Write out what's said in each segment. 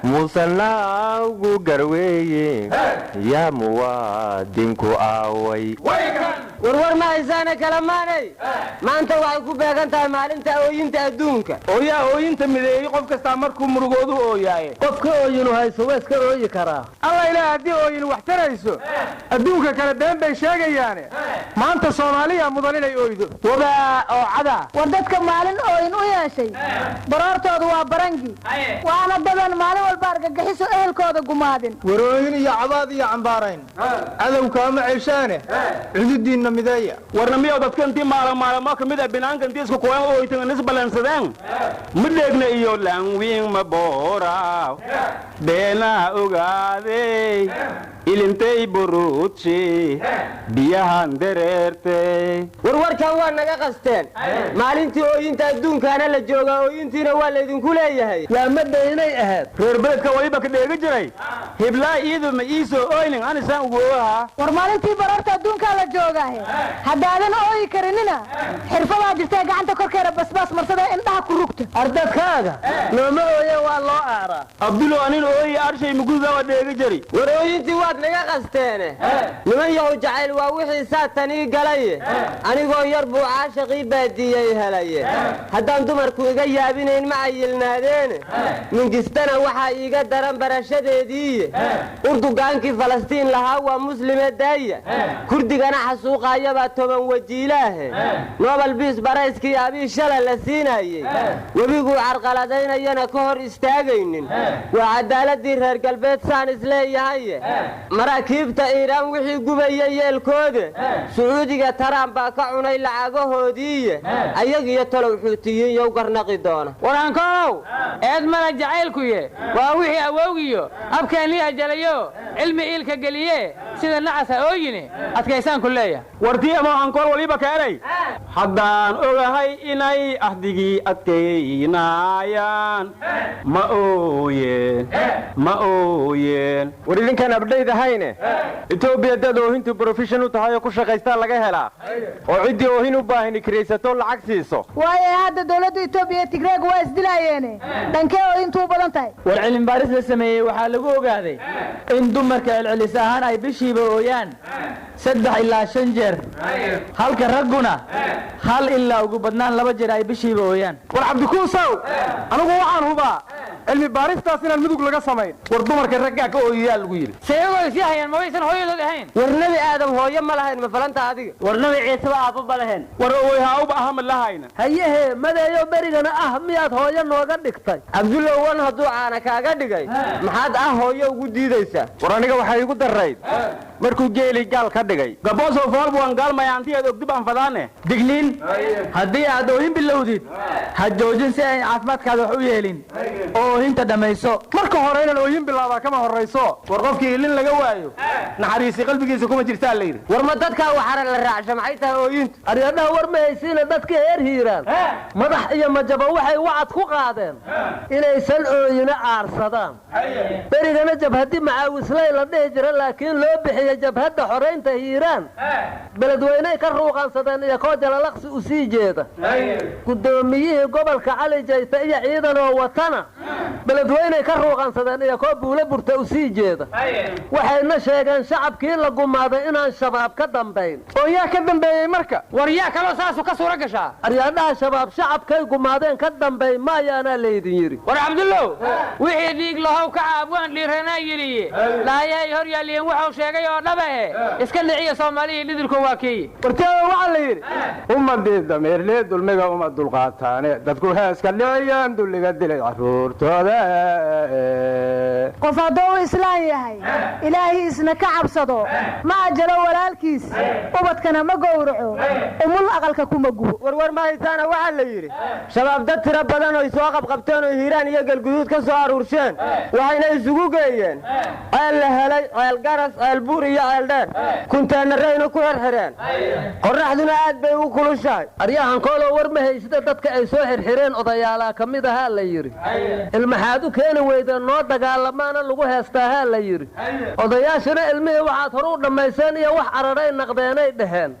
musanaagu garweeye yaa muwaadinku aaway warwar ma haysaana kalamaanay maanta waxay ku beegan tahay maalinta ooyinta adduunka ooyinta mideeyay qof kasta markuu murugoodu ooyaaye qofka ooyinu hayso waa iska ooyi karaa alla ilaa haddii ooyin wax tarayso adduunka kale been bay sheegayaane maanta soomaaliya mudan inay ooydo wabaa oo cada war dadka maalin ooyin u yeeshay baroortoodu waa barangi waana dadan maalin walba argagixiso ehelkooda gumaadin warooyin iyo cabaad iyo cambaarayn cadowkaama ceeshaane cududiinna mideeya warna miyow dadka intii maalamo ka mid a binaanka intii isku kuwan ooytan isbalansadeen midheegna iyo laanwiin ma booraaw beenaa ogaadey ilintay buruudshi biyahan dareertay warwarkan waa naga qasteen maalintii ooyinta adduunkaana la joogaa ooyintiina waa laydinku leeyahay laamadda inay ahayd reer beledka waliba ka dheegi jiray hiblaa iyadu ma iisoo ooynin anisaan ugu ogahaa war maalintii baroorta adduunkaa la joogaahe haddaadan ooyi karinina xirfadaa jirtee gacanta korkeeda basbaas marsada indhaha ku rugta ardadkaaga nooma ooye waa loo aaraa abdulo anin ooyi arshay muguda waa dheegi jiri war ooyintii waad naga qasteene niman yahow jacayl waa wixii saatanii galaye anigoo yar buu caashaqii baadiyey helaye haddaan dumarku iga yaabinayn ma cayilnaadeene minkistana waxaa iiga daran barashadeediiye urdugaankii falastiin lahaa waa muslime daaya kurdigana xasuuqaayabaa 10 wajiilaahe nobel biis barayskii abii shala la siinayey webiguu carqaladaynayana ka hor istaagaynin waa cadaaladii reer galbeed saan isleeyahaye maraakiibta iiraan wixii gubaya yeelkooda sacuudiga taraan baa ka cunay lacagahoodiiye ayagiyo talow xuutiyiin yow garnaqi doona waraankow eed mala jacaylkuye waa wixii awowgiyo abkeennii ajalayo cilmi iilka geliye sida nacasa ooyine adkaysaan ku leeya wartii ama ankool waliba keenay haddaan ogahay inay ahdigii adkaynaayaan ma ooyeen war idinkaan abdhayd ahayne etoobiya dad oohintu profession u tahay oo ku shaqaystaa laga helaa oo ciddii oohin u baahini kiraysato lacag siiso waaye hadda dowladda etoobiya tigreeg waa isdilaayeene dhankee ooyintuu badan tahay war cilmi baaris la sameeyey waxaa lagu ogaaday in dumarka celcelis ahaan ay bishiiba ooyaan 3 ilaa 5 jeer halka ragguna 1 ilaa ugu badnaan 2 jeer ay bishiiba ooyaan war cabdikuusow anigu waxaan hubaa cilmi baaristaas inaan mudug laga samayn war dumarka raggaa ka ooyayaa lagu yidhi seegoo sii hayaan ma waysan hooyadood ahayn war nebi aadam hooyo ma lahayn ma falanta adiga war nabi ciisaba aabba ma lahayn war ooyhaauba aha ma lahayna hayehe madeeyo berigana miyaad hooyo nooga dhigtay cabdulow wan hadduu caana kaaga dhigay maxaad hooyo ugu diidaysaa war aniga waxay igu darayd markuu geeli gaal ka dhigay gaboosow foolbu aan gaalmayaantiyeed ogdib aan fadaane digniin haddii aad oohin bilowdid ha joojin si ay caafimaadkaada wax u yeelin oohinta dhammayso marka hore inaan ooyin bilaabaa kama horrayso war qofkii ilin laga waayo naxariisi qalbigiisa kuma jirtaa la yidhi war ma dadkaa waxaana la raacsha maxay tahay ooyintu aryadhaha war ma haysiina dadka heer hiiraan madax iyo majaba waxay wacad ku qaadeen inaysan ooyina aarsadaan berigana jabhaddi macaawisley la dhihi jira laakiin loo bixiya jabhadda xoraynta hiiraan beledweyney ka ruuqansadeen iyo koo jalalaqsi u sii jeeda guddoomiyihii gobolka cali jayta iyo ciidan oo watana beledweyney ka ruuqansadeen iyo koo buule burta u sii jeeda waxayna sheegeen shacabkii la gumaaday inaan shabaab ka dambayn oo yaa ka dambeeyey marka war yaa kaloo saasu ka suura gashaa aryadhaha shabaab shacabkay gumaadeen ka dambayn maayaanaa laydin yidhi war cabdullow wixii dhiig lahow ka caabwaan dhiiranaa yidhiye laayay hor yaaliyen wuxuu sheegay oo dhabahe iska dhiciya soomaaliya dhidilku waa keeye warteeda waxaa la yidhi ummadii dameerlee dulmiga uma dulqaataane dadku heeska dhiciyaan dulliga dilay carruurtooda qof hadduu islaan yahay ilaahay isna ka cabsado ma ajalo walaalkiis ubadkana ma gowraco umul aqalka kuma gubo warwar ma haysaana waxaa la yidhi shabaab dad tiro badan oy soo qabqabteen oo hiiraan iyo galguduud ka soo aruursheen waxayna isugu geeyeen ceel la helay ceel garas ceel buur iyo ceel dheer kunteenarayna ku xirxireen qorraxduna aad bay u kulushahay aryahan kooloo war ma haysida dadka ay soo xirxireen odayaalaa ka mid ahaa la yidhi ilmaxaad u keeni weyda noo dagaalamaana lagu heestaahaa la yidhi odayaashana ilmihii waxaad hore u dhammayseen iyo wax cararay naqdeenay dhaheen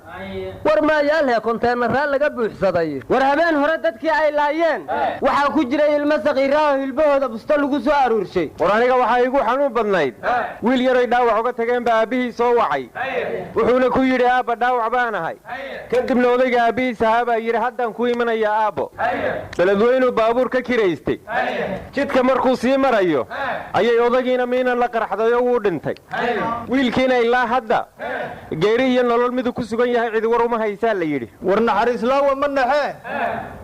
war maayaalhe konteenaraa laga buuxsaday war habeen hore dadkii ay laayeen waxaa ku jiray ilmo saqiiraaho hilbahooda busto lagu soo aruurshay war aniga waxaa igu xanuun badnayd wiil yaray dhaawac uga tageen baa aabbihii soo wacay wuxuuna ku yidhi aabba dhaawac baan ahay kadibna odayga aabbihiis ahaa baa yidhi haddaan ku imanayaa aabbo beledweynuu baabuur ka kiraystay jidka markuu sii marayo ayay odagiina miinan la qarxday oo wuu dhintay wiilkiina ilaa hadda geeri iyo nolol miduu ku sugan yahay cidi war uma haysaa la yidhi war naxariis laawa ma naxee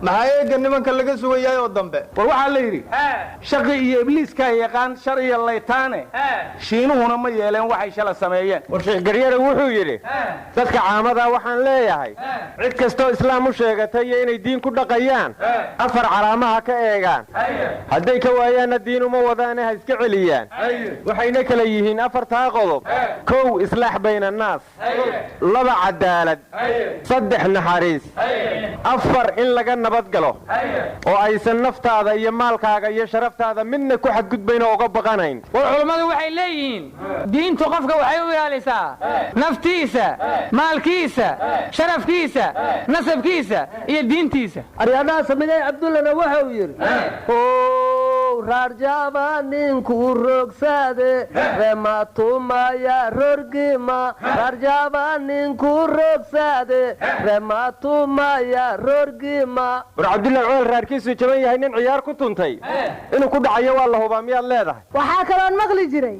maxaa eega nimanka laga sugan yahay oo dambe war waxaa la yidhi shaqi iyo ibliiskaa yaqaan shar iyo laytaane shiinuhuna ma yeeleen waxay shala sameeyeen war sheekh garyare wuxuu yidhi dadka caamadaa waxaan leeyahay cid kastoo islaam u sheegatay iyo inay diin ku dhaqayaan afar calaamaha ka eegaan hadday ka waayaanna diin uma wadaane ha iska celiyaan waxayna kala yihiin afartaa qodob kow islaax bayna annaas laba cadaalad saddex naxariis afar in laga nabad galo oo aysan naftaada iyo maalkaaga iyo sharaftaada midna ku xadgudbayn oo uga baqanayn war culummadu waxay leeyihiin diintu qofka waxay u ilaalisaa naftiisa maalkiisa sharafkiisa nasabkiisa iyo diintiisa aryadhaha samigay cabdullana wuxuu yidhi raarjaaba ninkuu roogsaade rematumaya rorgima raarjaaba ninkuu roogsaade rematumaya rorgima war cabdullahi cumar raarkiisu jaban yahay nin ciyaar ku tuntay inuu ku dhacayo waa la hubaa miyaad leedahay waxaa kaloon maqli jiray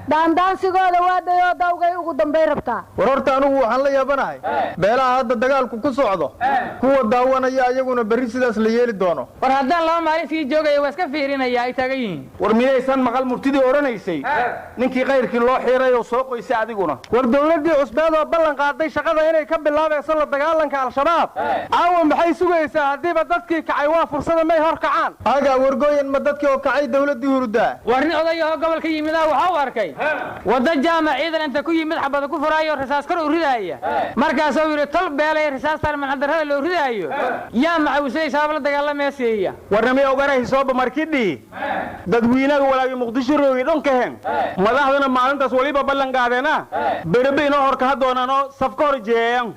daandaansigooda waa dhayoo dawgay ugu dambay rabtaa war horta anugu waxaan la yaabanahay beelaha hadda dagaalku ku socdo kuwa daawanaya ayaguna berri sidaas la yeeli doono war haddaan laba maalin sii joogaya waa iska fiirinaya ay taagan yihiin war midaysan maqal murtidii odhanaysay ninkii kayrkii loo xiiray oo soo qoysay adiguna war dawladdii cusbeed oo ballan qaaday shaqada inay ka bilaabayso la dagaalanka al-shabaab caawa maxay sugaysaa haddiiba dadkii kacay waa fursada may hor kacaan aga wargooyan ma dadkii oo kacay dawladdii hurdaa war nin odayahoo gobolka yimidaa waxaa u arkay wadda jaamac ciidan inta ku yimid xabada ku furaayo rasaas kor u ridaaya markaasuu yidhi tol beelay rasaastaan manxadarrada loo ridaayo yaa macawisaday shabaab la dagaalameeseeya warnamiya ogarahi sooba markidhii dadweynaga walaagi muqdisho roogi dhonkaheen madaxdana maalintaas waliba ballan qaadeena berebe inoo horkaha doonaanoo safka hor jeeyan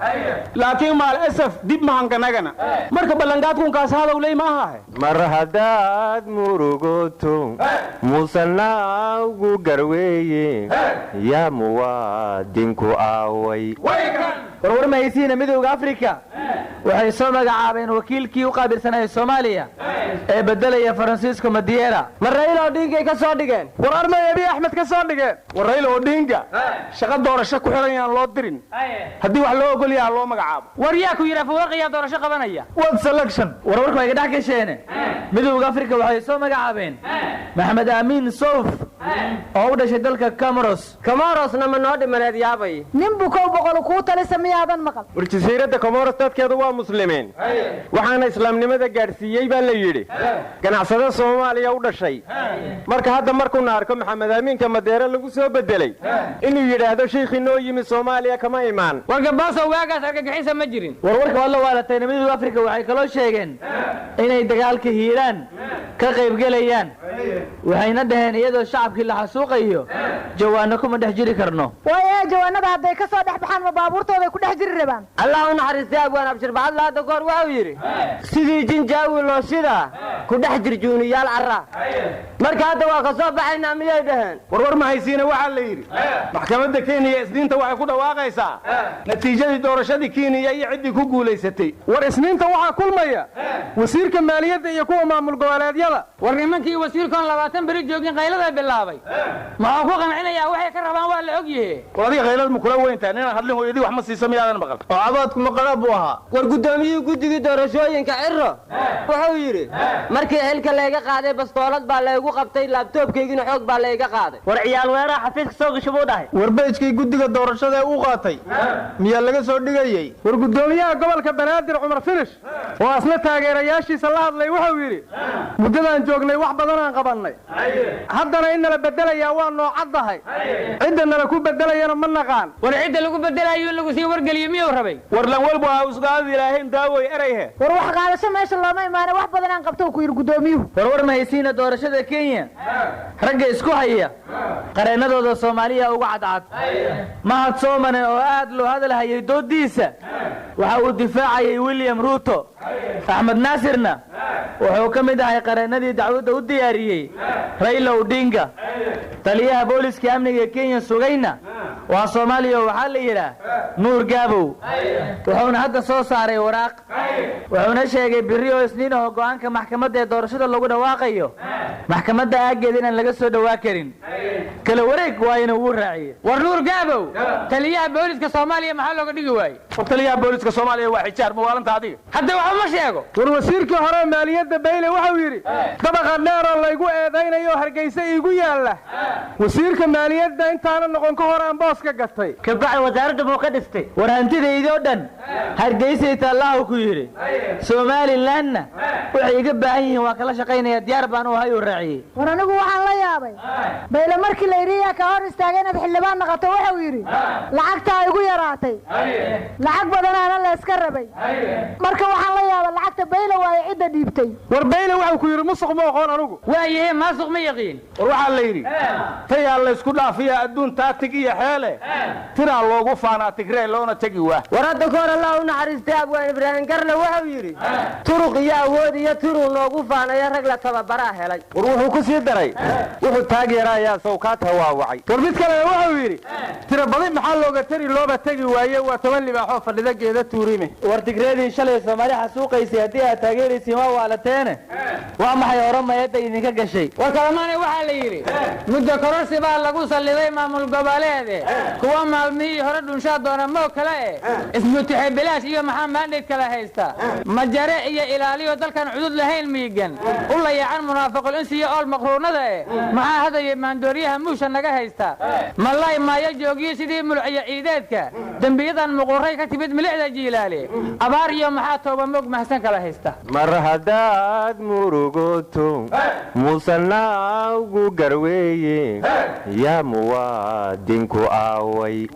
laakiin maal asaf dib mahankanagana marka ballanqaadkunkaas hadowley ma ahahe mar haddaad murugoto musanaagu garweeye yaa muwaadinku aaway warwar mahaysiina midowda afrika waxay soo magacaabeen wakiilkii u qaabilsanaya soomaaliya ee bedelaya faransiisko madiera ma rayla odhiingay ka soo dhigeen war armay abi axmed ka soo dhigeen war rayla odhiinga shaqa doorasho ku xiran yaan loo dirin haddii wax loo ogol yaha loo magacaabo war yaa ku yidhaa fawarqiyaa doorasho qabanaya wad selection warwarku ay gadhax gasheene midowda afrika waxay soo magacaabeen maxamed amiin souf oo u dhashay dalka kamorosna ma noo dhimaneed yaabay nin bukow boqol kuu talisa miyaadan maqal war jasiiradda komoros dadkeedu waa muslimiin waxaana islaamnimada gaadhsiiyey baa la yidhi ganacsado soomaaliya u dhashay marka hadda markuuna arko maxamed amiinka madeere lagu soo bedelay inuu yidhaahdo shiikhii noo yimi soomaaliya kama imaan war gabaaso waagaas argagixisa ma jirin warwarka waad la waalatayna midowda afrika waxay kaloo sheegeen inay dagaalka hiiraan ka qaybgelayaan waxayna dhaheen iyadoo shacabkii la xasuuqayo jawaano kuma dhex jiri karno waaye jawaanada hadday ka soo dhex baxaan ma baabuurtooday ku dhex jiri rabaan allah u naxariistay abwaan abshirbacadla hadda goor wuxuu yidhi sidii jinjaawi looshida ku dhex jir juuniyaal carra marka hadda waa ka soo baxaynaa miyay dhaheen warwar mahaysiina waxaa la yidhi maxkamadda kenya isniinta waxay ku dhawaaqaysaa natiijadii doorashadii kenya iyo ciddii ku guulaysatay war isniinta waxaa kulmaya wasiirka maaliyadda iyo kuwa maamul goboleedyada war nimankii wasiirkoon 20 beri joogin qaylada bilaabay maxaa ku qancinayaa waxay ka rabaan waa la og yahay war adiga qaylada ma kula weyntaa inaan hadlin hooyadii wax ma siiso miyaadan maqal oo cabaadku ma qalaab buu ahaa war guddoomiyihii guddigii doorashooyinka cirro wuxuu yidhi markii xilka layga qaaday bastoolad baa laygu qabtay laabtoobkaygina xoog baa layga qaaday war ciyaal weeraha xafiiska soo gasho buu dhahay war beejkii guddiga doorashada ee uu qaatay miyaa laga soo dhigayey war guddoomiyaha gobolka banaadir cumar finish oo asna taageerayaashiisa la hadlay wuxuu yidhi muddadaan joognay wax badanaan qabannay haddana inna nala bedelayaa waa noocadahay cidda nala ku bedelayana ma naqaan war cidda lagu bedelayo in lagu sii wargeliyo miyuu rabay war lan walba ha usgaadi ilaahayn daaway erayhe war wax qaadasho meesha looma imaanay wax badan aan qabto ku yiri gudoomiyuhu war ma haysiina doorashada Kenya ragga isku haya qareenadooda Soomaaliya uga cadcad mahad Soomane oo aad loo hadal hayay doodiisa waxa uu difaacayay William Ruto Ahmed Nasirna wuxuu ka mid ahay qareenadii dacwadda u diyaariyay Raila Odinga taliyaha booliska amniga Kenya sugayna waa Soomaaliya waxa la yiraahdaa Nuur Gaabow wuxuuna hadda soo saaray waraaq wuxuuna sheegay biriyo isniin oo go'aanka maxkamadda doorashada lagu dhawaaqayo maxkamadda aageed in laga soo dhawaa karin kala wareeg waa inuu u raaciyo war Nuur Gaabow taliyaha booliska Soomaaliya maxaa looga dhigi waayay taliyaha booliska Soomaaliya waa xijaar muwaalanta adiga hadda waxa ma sheego war wasiirkii hore maaliyadda Bayle waxa uu yiri dabaqa dheer oo la igu eedeynayo Hargeysa igu yaala wasiirka maaliyadda intaana noqon ka hor aan booska gatay ka bacay wasaaradda buu ka dhistay war hantideedii oo dhan Hargeysa Allahu ku yiri Somaliland waxay iga baahan yihiin waa kala shaqeynaya diyaar baan u hayo raaciyay war anigu waxaan la yaabay Bayle markii la yiriya ka hor istaagay inaad xildhibaan noqoto waxa uu yiri lacagta igu yaraatay lacag badan aan la iska rabay marka waxaan la yaabay lacagta Bayle waa cid dhiibtay war Bayle waxa ku yiri musuq ma aqoon anigu waayahay ma suq ma yaqiin war waxa la yiri tayaa la isku dhaafiya adduun taatig iyo xeele tira loogu faana tigree loona tagi waa war hadda koor Allah u naxariistay abwaan Ibrahim Garle waxa uu yiri turuq iyo awood iyo tiro loogu faanaya rag la tababaraa helay war wuxuu ku sii daray wuxuu taageerayaa sawkaad hawaawacay war mid kale waxa uu yiri tira badan maxaa looga tari looba tagi waaye waa 10 libaaxo fadhida geeda tuurime war tigreedii shalay Soomaaliya xasuuqaysay hadii aad taageeraysiin waa waalateene waa maxay oromayada idinka gashay war kalamaanay waxa la yiri muddo kororsi baa lagu saliday maamul goboleede kuwa maalmihii hore dhunshaa doona moo kale ismutaxay bilaash iyo maxaa mandate kala haysta majare iyo ilaaliyo dalkan cudud lahayn miigan u la yacan munaafiqul insiyo ol maqruunada maxaa hadaya maandooriyaha muusha naga haysta malay maayo joogiyo sidii mulciya ciideedka dambiyadan muquray ka timid milixda jiilaale abaar iyo maxaa tooba moog mahsan kala haysta mar hadaad murugoto musanaagu garweeye yaa muwaadinku aaway